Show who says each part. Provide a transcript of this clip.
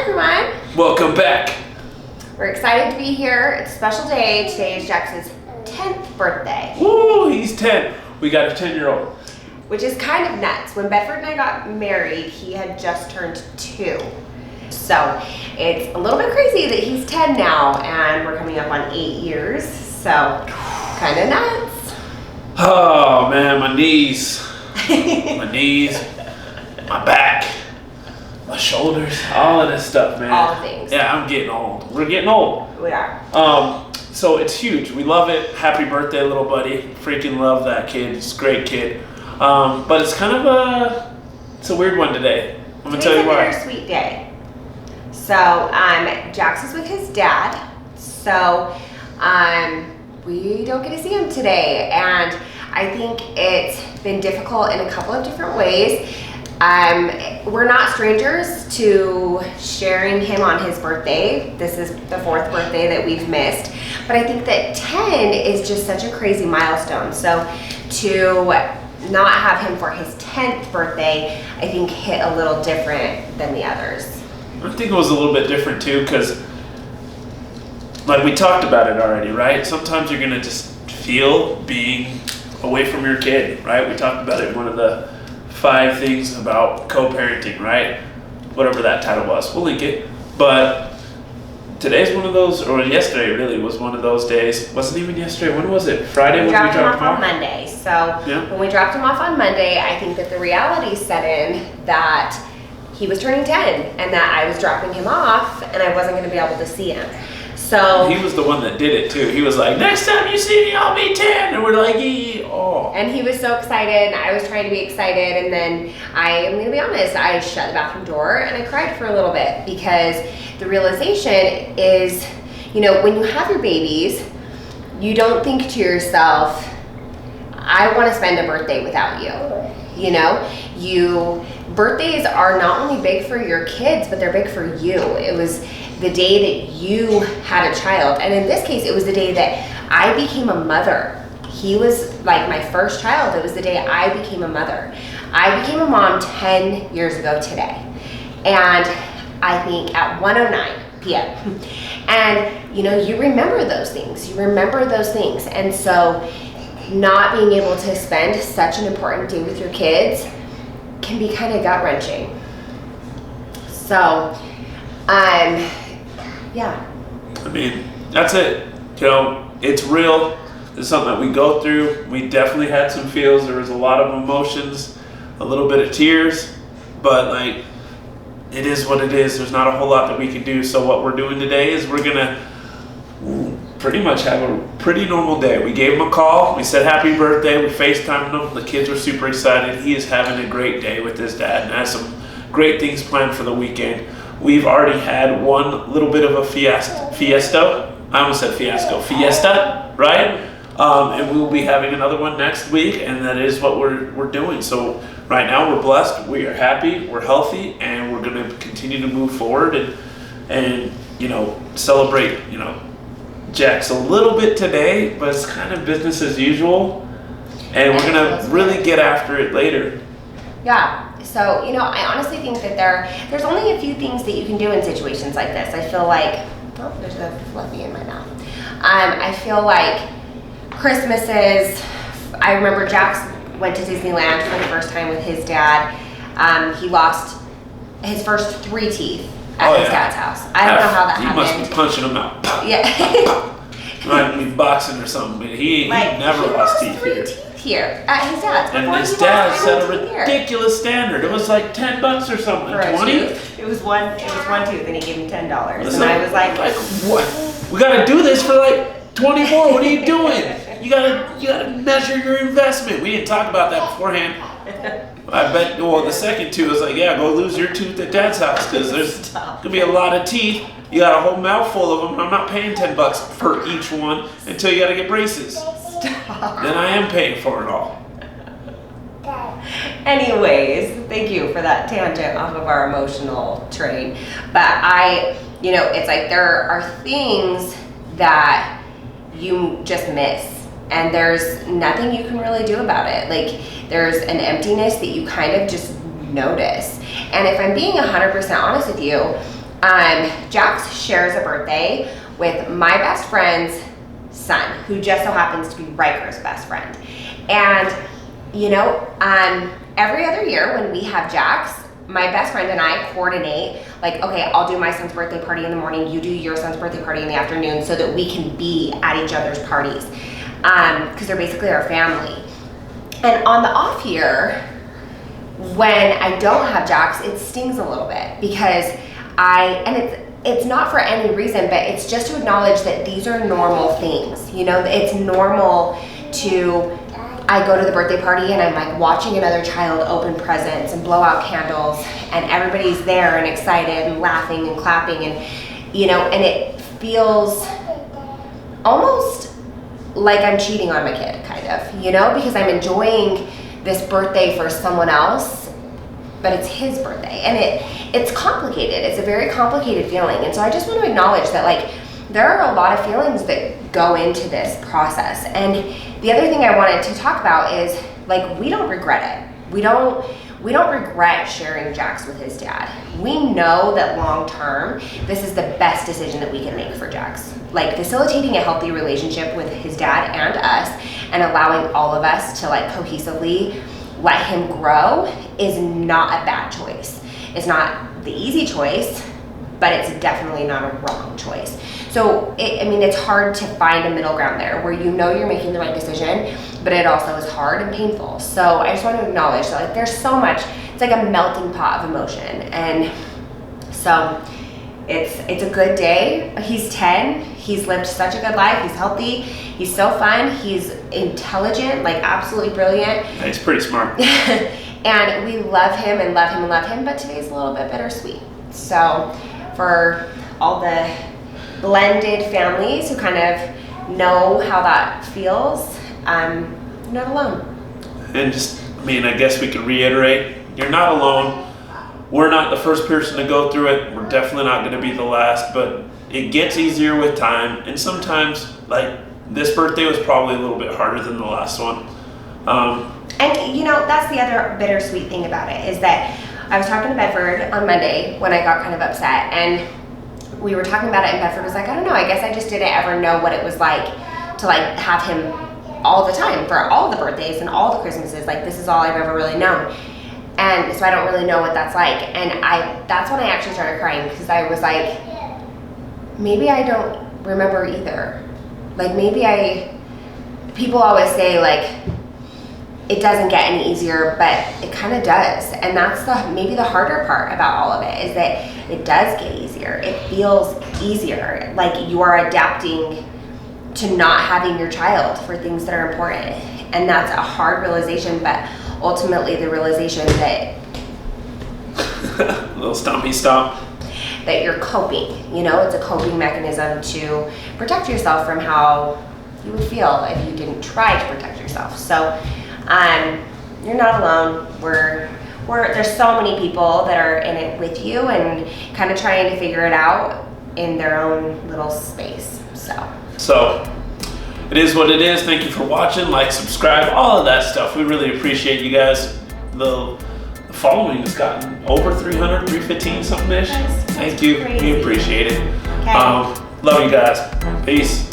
Speaker 1: everyone.
Speaker 2: Welcome back.
Speaker 1: We're excited to be here. It's a special day. Today is Jax's 10th birthday.
Speaker 2: Woo, he's 10. We got a 10-year-old.
Speaker 1: Which is kind of nuts. When Bedford and I got married, he had just turned 2. So it's a little bit crazy that he's 10 now, and we're coming up on 8 years. So kind of nuts.
Speaker 2: Oh man, my knees. My knees, my back, my shoulders, all of this stuff, man.
Speaker 1: All the things.
Speaker 2: Yeah, I'm getting old. We're getting old.
Speaker 1: We are.
Speaker 2: So it's huge. We love it. Happy birthday, little buddy. Freaking love that kid. He's a great kid. But it's kind of it's a weird one today. I'm gonna tell you why.
Speaker 1: It's a bittersweet day. So Jax is with his dad. So we don't get to see him today, and I think it's been difficult in a couple of different ways. We're not strangers to sharing him on his birthday. This is the 4th birthday that we've missed. But I think that 10 is just such a crazy milestone. So to not have him for his 10th birthday, I think hit a little different than the others.
Speaker 2: I think it was a little bit different too, because like we talked about it already, right? Sometimes you're gonna just feel being away from your kid, right? We talked about it in one of the 5 things about co-parenting, right? Whatever that title was, we'll link it. But today's one of those, or yesterday really was one of those days. Wasn't even yesterday. When was it? Friday when we dropped him off
Speaker 1: on Monday. So
Speaker 2: yeah.
Speaker 1: When we dropped him off on Monday, I think that the reality set in that he was turning 10 and that I was dropping him off and I wasn't going to be able to see him. So
Speaker 2: he was the one that did it too. He was like, next time you see me, I'll be 10. And we're like, oh.
Speaker 1: And he was so excited, and I was trying to be excited, and then I'm going to be honest, I shut the bathroom door and I cried for a little bit, because the realization is, you know, when you have your babies, you don't think to yourself, I want to spend a birthday without you. You know, birthdays are not only big for your kids, but they're big for you. It was the day that you had a child. And in this case, it was the day that I became a mother. He was like my first child. It was the day I became a mother. I became a mom 10 years ago today. And I think at 1:09 p.m. And you know, you remember those things. You remember those things. And so not being able to spend such an important day with your kids can be kind of gut-wrenching. So, yeah.
Speaker 2: I mean, that's it. You know, it's real. It's something that we go through. We definitely had some feels. There was a lot of emotions, a little bit of tears, but like, it is what it is. There's not a whole lot that we can do. So what we're doing today is we're gonna pretty much have a pretty normal day. We gave him a call. We said happy birthday. We FaceTimed him. The kids were super excited. He is having a great day with his dad and has some great things planned for the weekend. We've already had one little bit of a fiesta. I almost said fiesta, right? And we will be having another one next week, and that is what we're doing. So right now we're blessed, we are happy, we're healthy, and we're going to continue to move forward and you know, celebrate, you know, Jax a little bit today, but it's kind of business as usual, and we're going to really get after it later.
Speaker 1: Yeah. So, you know, I honestly think that there's only a few things that you can do in situations like this. I feel like, oh, there's a fluffy in my mouth. I feel like Christmases, I remember Jax went to Disneyland for the first time with his dad. He lost his first 3 teeth at his dad's house. I don't know how that happened.
Speaker 2: He must be punching them out.
Speaker 1: Yeah.
Speaker 2: Might be boxing or something, but he never lost teeth here.
Speaker 1: Here at his dad's.
Speaker 2: And his dad set a ridiculous standard. It was like $10 or something. 20?
Speaker 1: It was one tooth, and he gave him $10. And I was like,
Speaker 2: what? We gotta do this for like 24. What are you doing? You gotta measure your investment. We didn't talk about that beforehand. I bet. Well, the second tooth was like, yeah, go lose your tooth at Dad's house, because there's gonna be a lot of teeth. You got a whole mouthful of them. I'm not paying $10 for each one until you gotta get braces.
Speaker 1: Stop.
Speaker 2: Then I am paying for it all.
Speaker 1: Anyways, thank you for that tangent off of our emotional train. But you know, it's like there are things that you just miss, and there's nothing you can really do about it. Like, there's an emptiness that you kind of just notice. And if I'm being 100% honest with you, Jax shares a birthday with my best friend's son, who just so happens to be Riker's best friend. And, you know, every other year when we have Jax, my best friend and I coordinate, like, okay, I'll do my son's birthday party in the morning, you do your son's birthday party in the afternoon, so that we can be at each other's parties, because they're basically our family. And on the off year, when I don't have Jax, it stings a little bit, because it's not for any reason, but it's just to acknowledge that these are normal things. You know, it's normal I go to the birthday party and I'm like watching another child open presents and blow out candles, and everybody's there and excited and laughing and clapping, and, you know, and it feels almost like I'm cheating on my kid, kind of, you know, because I'm enjoying this birthday for someone else, but it's his birthday, and it's complicated. It's a very complicated feeling. And so I just want to acknowledge that, like, there are a lot of feelings that go into this process. And the other thing I wanted to talk about is, like, we don't regret it. We don't regret sharing Jax with his dad. We know that long term, this is the best decision that we can make for Jax. Like, facilitating a healthy relationship with his dad and us, and allowing all of us to, like, cohesively let him grow is not a bad choice. It's not the easy choice, but it's definitely not a wrong choice. So, it's hard to find a middle ground there where you know you're making the right decision, but it also is hard and painful. So I just want to acknowledge that, like, there's so much, it's like a melting pot of emotion. And so it's a good day. He's 10, he's lived such a good life, he's healthy, he's so fun, he's intelligent, like absolutely brilliant.
Speaker 2: Yeah, he's pretty smart.
Speaker 1: And we love him and love him and love him, but today's a little bit bittersweet. So for all the blended families who kind of know how that feels, you're not alone.
Speaker 2: And just, I guess we could reiterate, you're not alone. We're not the first person to go through it. We're definitely not going to be the last, but it gets easier with time. And sometimes, like, this birthday was probably a little bit harder than the last one.
Speaker 1: And, you know, that's the other bittersweet thing about it, is that I was talking to Bedford on Monday when I got kind of upset, and we were talking about it, and Bedford was like, I don't know, I guess I just didn't ever know what it was like to, like, have him all the time for all the birthdays and all the Christmases. Like, this is all I've ever really known. And so I don't really know what that's like. And that's when I actually started crying, because I was like, maybe I don't remember either. Like, people always say, like, it doesn't get any easier, but it kind of does. And that's maybe the harder part about all of it, is that it does get easier. It feels easier. Like, you are adapting to not having your child for things that are important. And that's a hard realization, but ultimately the realization that
Speaker 2: little stompy stomp,
Speaker 1: that you're coping. You know, it's a coping mechanism to protect yourself from how you would feel if you didn't try to protect yourself. So you're not alone. There's so many people that are in it with you and kind of trying to figure it out in their own little space. So
Speaker 2: it is what it is. Thank you for watching. Like, subscribe, all of that stuff. We really appreciate you guys. The following has gotten over 300, 315 something ish. Thank you.
Speaker 1: Crazy.
Speaker 2: We appreciate it.
Speaker 1: Okay.
Speaker 2: Love you guys. Peace.